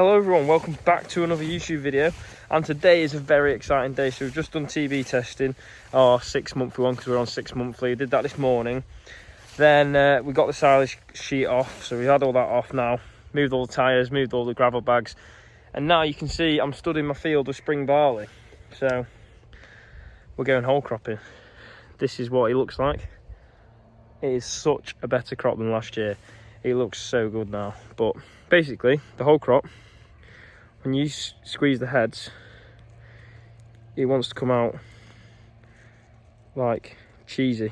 Hello everyone, welcome back to another YouTube video, and today is a very exciting day. So we've just done TB testing, our 6 monthly one, because we're on 6 monthly. Did that this morning. Then we got the silage sheet off, so we had all that off now. Moved all the tyres, moved all the gravel bags, and now you can see I'm stood in my field of spring barley. So we're going whole cropping. This is what it looks like. It is such a better crop than last year. It looks so good now. But basically, the whole crop, when you squeeze the heads, it wants to come out like cheesy,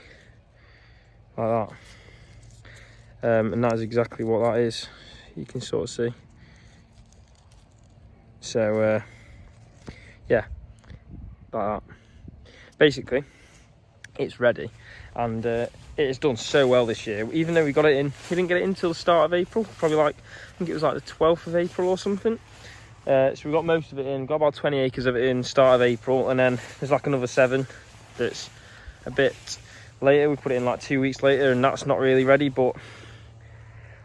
like that. And that is exactly what that is. You can sort of see. So yeah, like that. Basically, it's ready, and it has done so well this year. Even though we got it in, we didn't get it in until the start of April, probably like, I think it was like the 12th of April or something. So we got most of it in, got about 20 acres of it in start of April, and then there's like another 7 that's a bit later. We put it in like 2 weeks later, and that's not really ready, but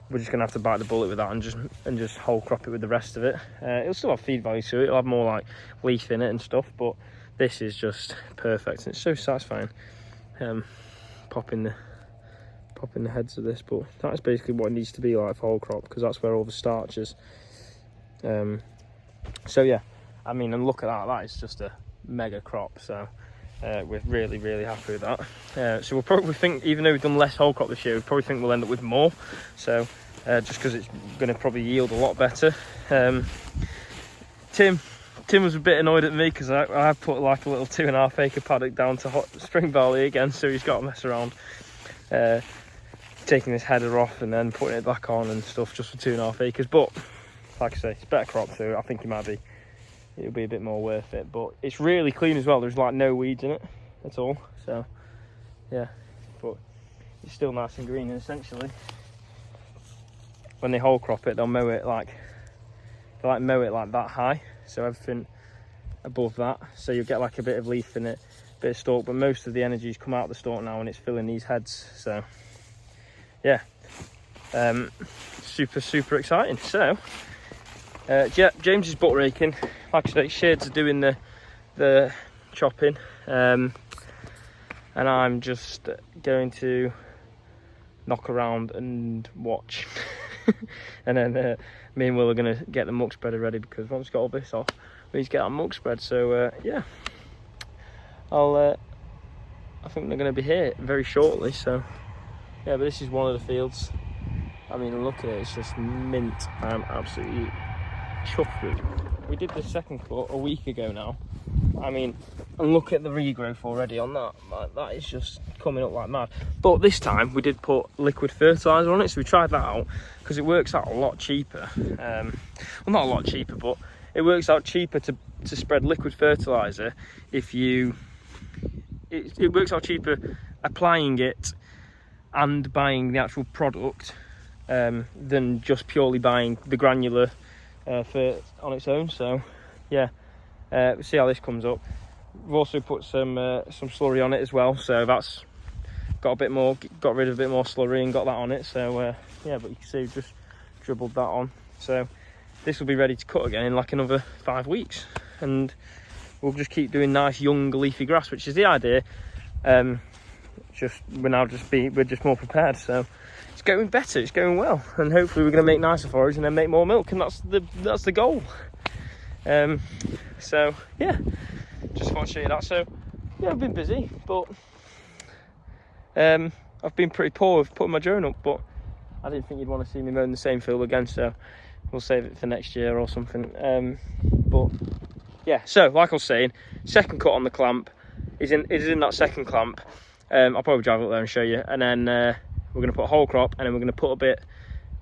we're just gonna have to bite the bullet with that and just whole crop it with the rest of it. It'll still have feed value to it, it'll have more like leaf in it and stuff, but this is just perfect, and it's so satisfying. Popping the heads of this, but that's basically what it needs to be like for whole crop, because that's where all the starch is. So yeah, I mean, and look at that, that is just a mega crop. So we're really happy with that. So we'll probably think, even though we've done less whole crop this year, we probably think we'll end up with more. So just because it's going to probably yield a lot better. Tim was a bit annoyed at me because I put like a little 2.5 acre paddock down to hot spring barley again, so he's got to mess around taking this header off and then putting it back on and stuff just for 2.5 acres. But like I say, it's a better crop, so I think it'll be a bit more worth it. But it's really clean as well. There's like no weeds in it at all, so yeah, but it's still nice and green. And essentially, when they whole crop it, they'll mow it like that high, so everything above that, so you'll get like a bit of leaf in it, a bit of stalk, but most of the energy's come out of the stalk now and it's filling these heads. So yeah, super exciting. So James is butt raking, like I say. Sheard's doing the chopping, and I'm just going to knock around and watch. And then me and Will are going to get the muck spreader ready, because once we've got all this off, we need to get our muck spread. So yeah, I think they're going to be here very shortly. So yeah, but this is one of the fields. I mean, look at it, it's just mint. I'm absolutely chuffed with it. We did the second cut a week ago now. I mean, and look at the regrowth already on that. Like, that is just coming up like mad. But this time we did put liquid fertiliser on it, so we tried that out, because it works out a lot cheaper. Well, not a lot cheaper, but it works out cheaper to spread liquid fertiliser if you... It works out cheaper applying it and buying the actual product than just purely buying the granular fert on its own. So yeah, we'll see how this comes up. We've also put some slurry on it as well, so that's got rid of a bit more slurry and got that on it. So yeah, but you can see we've just dribbled that on. So this will be ready to cut again in like another 5 weeks, and we'll just keep doing nice young leafy grass, which is the idea. We're just more prepared. So it's going better, it's going well, and hopefully we're going to make nicer forage and then make more milk, and that's the goal. So yeah, just want to show you that. So yeah, I've been busy, but I've been pretty poor with putting my drone up, but I didn't think you'd want to see me mowing the same field again, so we'll save it for next year or something. But yeah, so like I was saying, second cut on the clamp is in that second clamp. I'll probably drive up there and show you, and then we're going to put a whole crop, and then we're going to put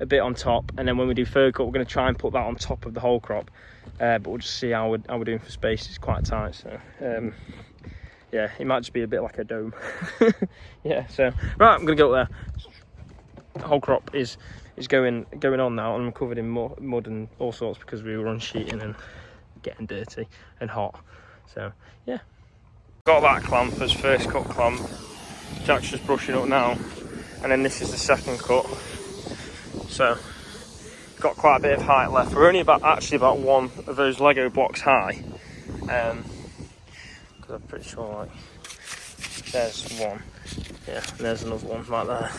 a bit on top, and then when we do third cut, we're going to try and put that on top of the whole crop. But we'll just see how we're doing for space. It's quite tight, so yeah, it might just be a bit like a dome. Yeah, so right, I'm going to go up there. The whole crop is going on now, and I'm covered in mud and all sorts because we were on sheeting and getting dirty and hot. So yeah, got that clamp as first cut clamp. Jack's just brushing up now, and then this is the second cut. So got quite a bit of height left. We're only actually about one of those Lego blocks high. Because I'm pretty sure, like, there's one. Yeah, and there's another one right there.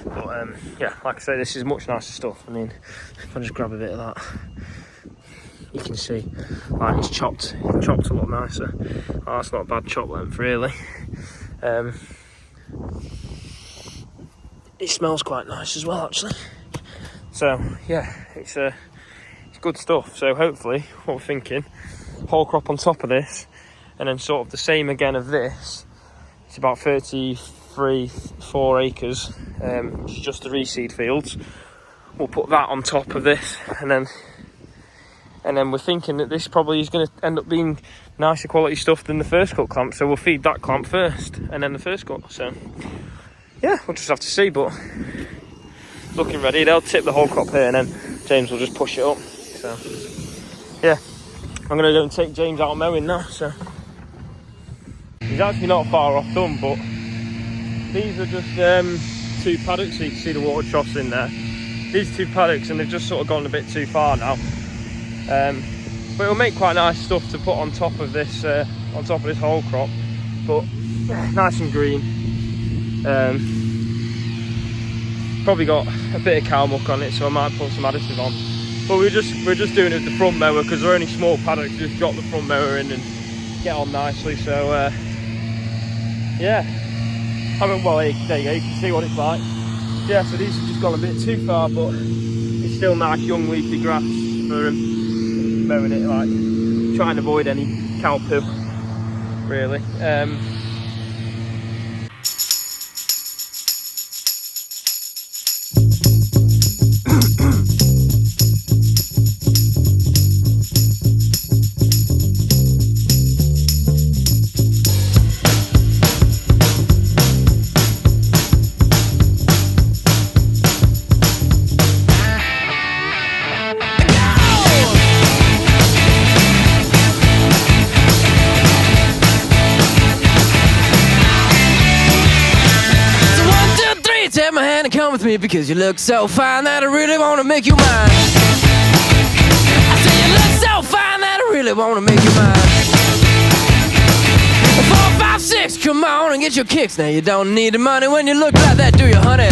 But yeah, like I say, this is much nicer stuff. I mean, if I just grab a bit of that, you can see, like, it's chopped a lot nicer. Oh, that's not a bad chop length, really. It smells quite nice as well, actually. So yeah, it's good stuff. So hopefully, what we're thinking, whole crop on top of this, and then sort of the same again of this. It's about 4 acres. It's just the reseed fields. We'll put that on top of this, and then we're thinking that this probably is going to end up being nicer quality stuff than the first cut clamp. So we'll feed that clamp first, and then the first cut. So yeah, we'll just have to see, but looking ready. They'll tip the whole crop here, and then James will just push it up. So yeah, I'm gonna go and take James out mowing now. So he's actually not far off done, but these are just 2 paddocks. So you can see the water troughs in there. These 2 paddocks, and they've just sort of gone a bit too far now. But it'll make quite nice stuff to put on top of this whole crop. But nice and green. Probably got a bit of cow muck on it, so I might put some additive on. But we're just doing it with the front mower because they're only small paddocks. Just drop the front mower in and get on nicely. So yeah, well, there you go. You can see what it's like. Yeah, so these have just gone a bit too far, but it's still nice young leafy grass for mowing it. Like, try and avoid any cow poo, really. Take my hand and come with me because you look so fine that I really want to make you mine. I say you look so fine that I really want to make you mine. 4, 5, 6, come on and get your kicks. Now you don't need the money when you look like that, do you, honey?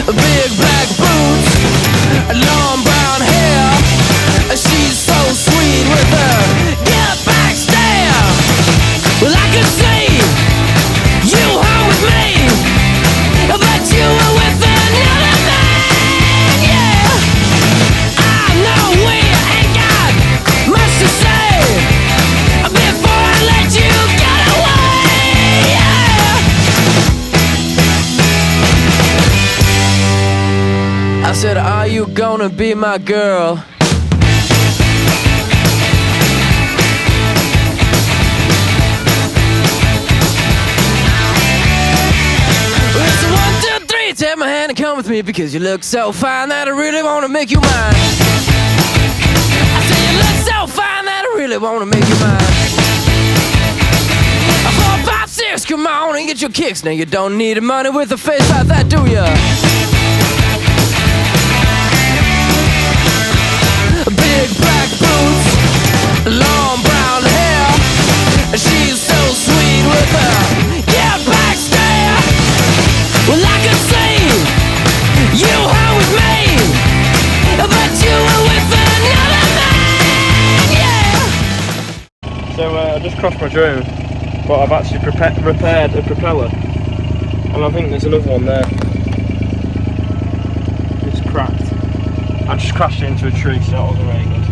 Big black boots, long brown hair. She's so sweet with her get back stare. Well, I could see you home with me, but you were with another man, yeah. I know we ain't got much to say before I let you get away, yeah. I said, are you gonna be my girl? Take my hand and come with me because you look so fine that I really want to make you mine. I say you look so fine that I really want to make you mine. 4, 5, 6, come on and get your kicks. Now you don't need the money with a face like that, do ya? Big black boots, long brown hair. She's so sweet with her yeah, back stare. Well, I could see you home with me, but you were with another man, yeah. So I just crossed my drone, but I've actually repaired a propeller, and I think there's another one there. It's cracked. I just crashed it into a tree, so that wasn't very good.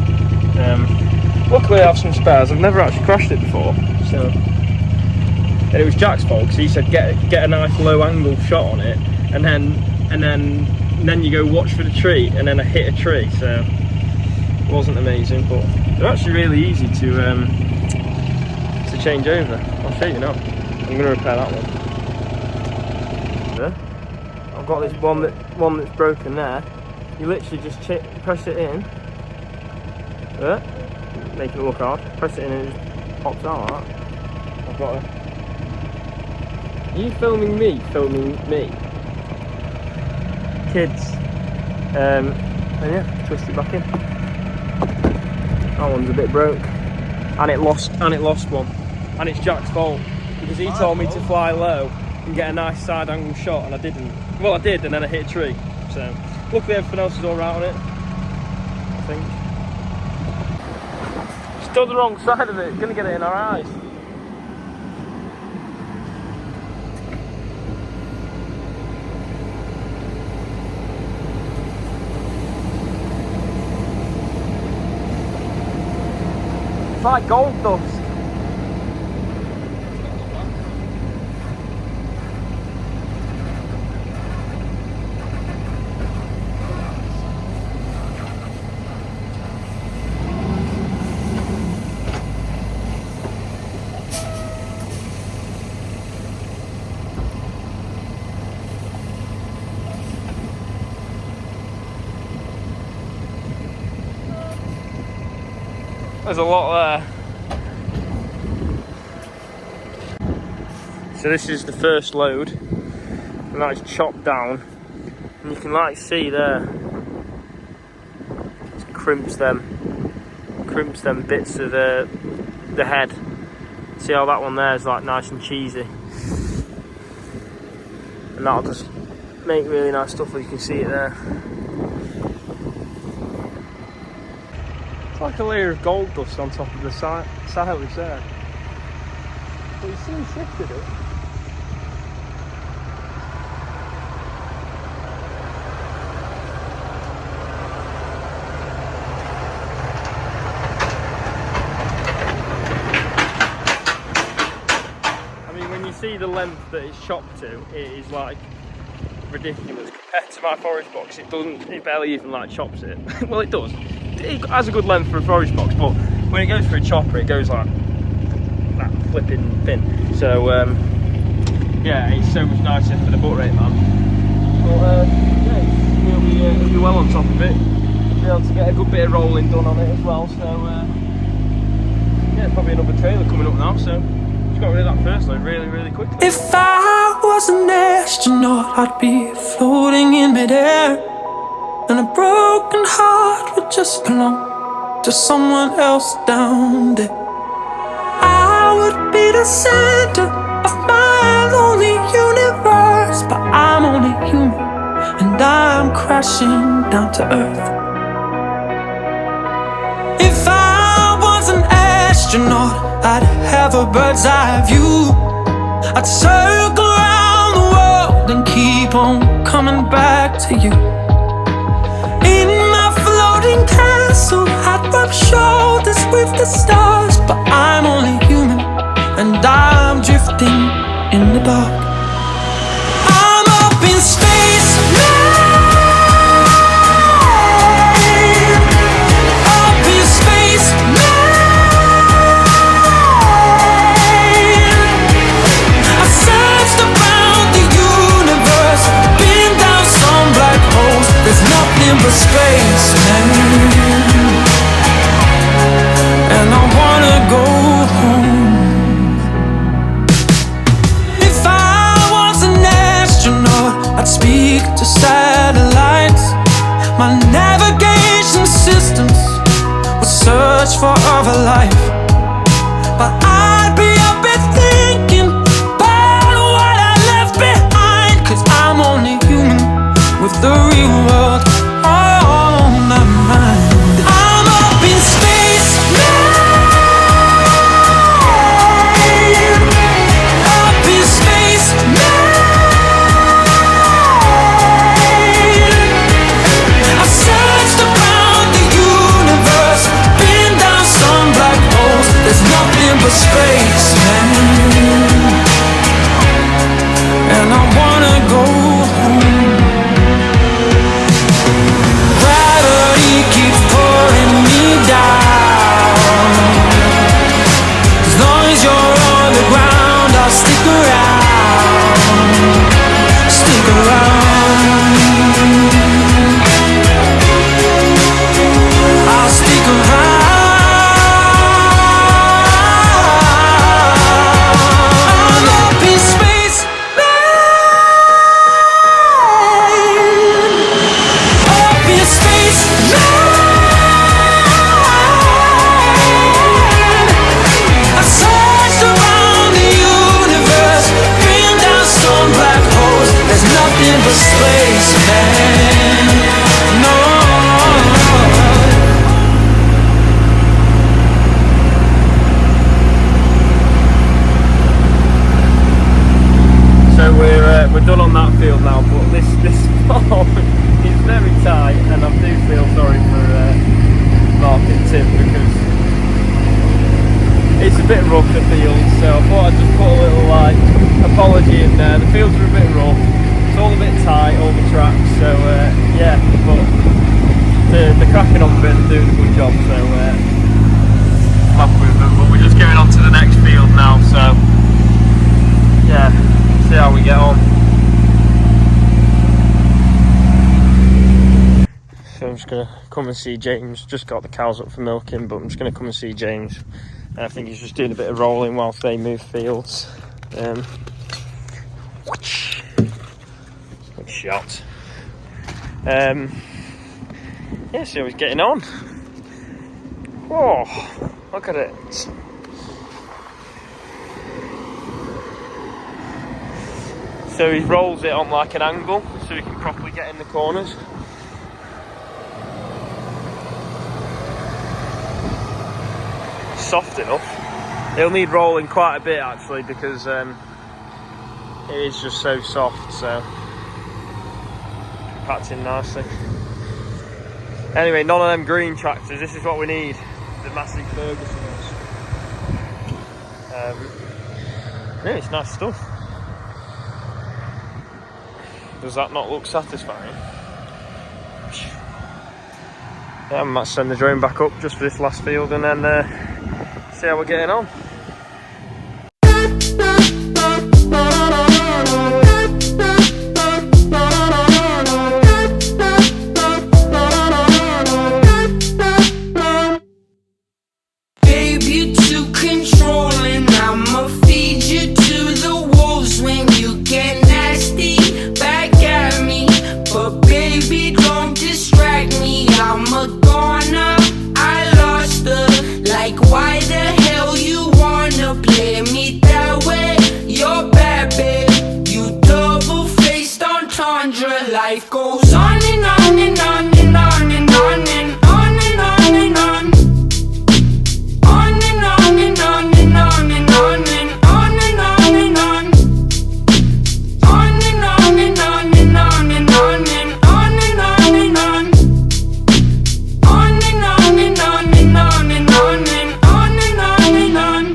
Luckily I have some spares. I've never actually crashed it before, so. And it was Jack's fault because he said get a nice low angle shot on it, and then you go watch for the tree, and then I hit a tree, so it wasn't amazing, but they're actually really easy to change over. I'll show you now. I'm going to repair that one. I've got this one that's broken there. You literally just press it in, make it look hard. Press it in and it just pops out like that. I've got a. Are you filming me? Filming me? kids. And yeah, twist it back in. That one's a bit broke, and it lost one, and it's Jack's fault because he told me to fly low and get a nice side angle shot, and I didn't. Well, I did, and then I hit a tree. So luckily everything else is all right on it, I think. Stood the wrong side of it, gonna get it in our eyes. It's like gold dust. There's a lot there. So this is the first load, and that is chopped down, and you can like see there, it crimps them bits of the head. See how that one there is like nice and cheesy, and that'll just make really nice stuff. You can see it there. It's like a layer of gold dust on top of the silage there. But you see he shifted it. I mean, when you see the length that it's chopped to, it is like ridiculous compared to my forage box. It barely even like chops it. Well, it does. It has a good length for a forage box, but when it goes through a chopper, it goes like that flipping thin. So yeah, it's so much nicer for the butt rate, man. But yeah, it'll be well on top of it. Be able to get a good bit of rolling done on it as well. So yeah, probably another trailer coming up now. So just got rid of that first load really quickly. If I was an astronaut, I'd be floating in midair, and a broken heart would just belong to someone else down there. I would be the center of my lonely universe, but I'm only human, and I'm crashing down to earth. If I was an astronaut, I'd have a bird's eye view. I'd circle around the world and keep on coming back to you. In my floating castle, I'd rub shoulders with the stars, but I'm only human, and I'm drifting in the dark. I'm up in space now, up in space now. I searched around the universe, been down some black holes. There's nothing but space, man, and I wanna go home. If I was an astronaut, I'd speak to satellites. My navigation systems would search for other life, but I'd be up and thinking about what I left behind, 'cause I'm only human with the real world all on my mind. it's a bit rough, the fields, so I thought I'd just put a little like apology in there. The fields are a bit rough, it's all a bit tight, all the tracks, so yeah, but they're cracking on with it and doing a good job, so I'm happy with them. But we're just going on to the next field now, so yeah, see how we get on. So I'm just going to come and see James. Just got the cows up for milking, but I'm just going to come and see James. I think he's just doing a bit of rolling whilst they move fields. Good shot. Yeah, see how he's getting on. Oh, look at it. So he rolls it on like an angle so he can properly get in the corners. Soft enough. He'll need rolling quite a bit actually because it is just so soft, so packed in nicely. Anyway, none of them green tractors, this is what we need. The massive Fergusons. Yeah, it's nice stuff. Does that not look satisfying? Yeah, I might send the drone back up just for this last field and then see how we're getting on. Life goes on and on and on and on and on and on and on and on. On and on and on and on and on and on and on and on. On and on and on and on and on and on and on and on. On and on and on and on and on and on and on and on.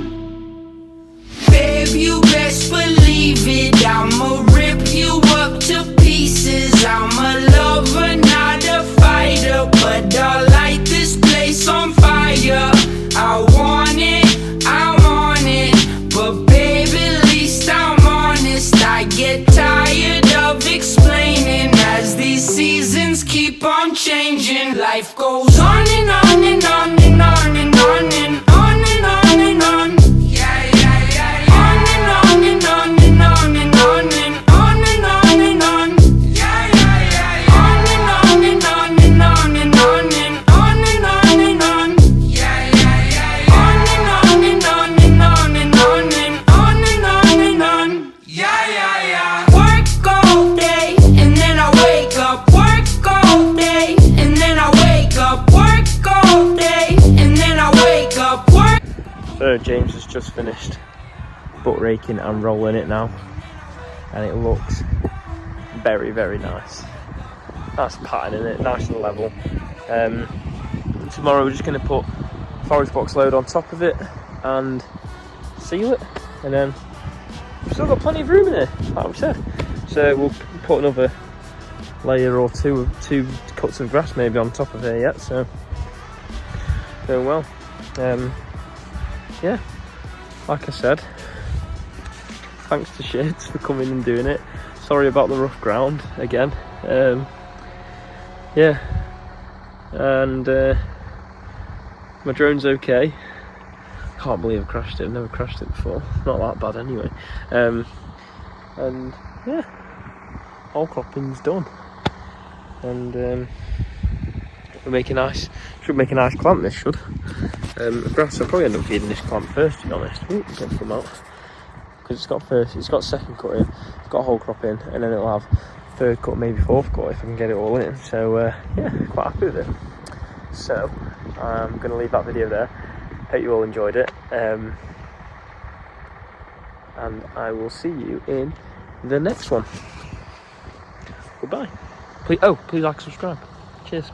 Babe, you best believe it, I'ma rip you up to pieces. I'm a lover, not a fighter, but I'll light this place on fire. I want it, I'm on it, but baby, at least I'm honest. I get tired of explaining as these seasons keep on changing. Life goes on and on and on and on and on and on and on and on. Yeah, yeah, yeah, yeah. On and on and on and on and on and on and on and on. So James has just finished butt raking and rolling it now, and it looks very, very nice. That's pattern in it, nice and level. Tomorrow we're just going to put forage box load on top of it and seal it, and then we've still got plenty of room in there, like we said. So we'll put another layer or two cuts of grass maybe on top of it yet. So going well. Yeah, like I said, thanks to Sheards for coming and doing it. Sorry about the rough ground again. Yeah, and my drone's okay. Can't believe I crashed it. I've never crashed it before. Not that bad anyway. And yeah, whole cropping's done, and we'll make a nice. Should make a nice clamp. This should. Grass. I'll probably end up feeding this clamp first, to be honest. Ooh, get it come out because it's got first. It's got second cut in. It's got a whole crop in, and then it'll have third cut, maybe fourth cut if I can get it all in. So yeah, quite happy with it. So I'm going to leave that video there. Hope you all enjoyed it, and I will see you in the next one. Goodbye. Please like, subscribe. Cheers.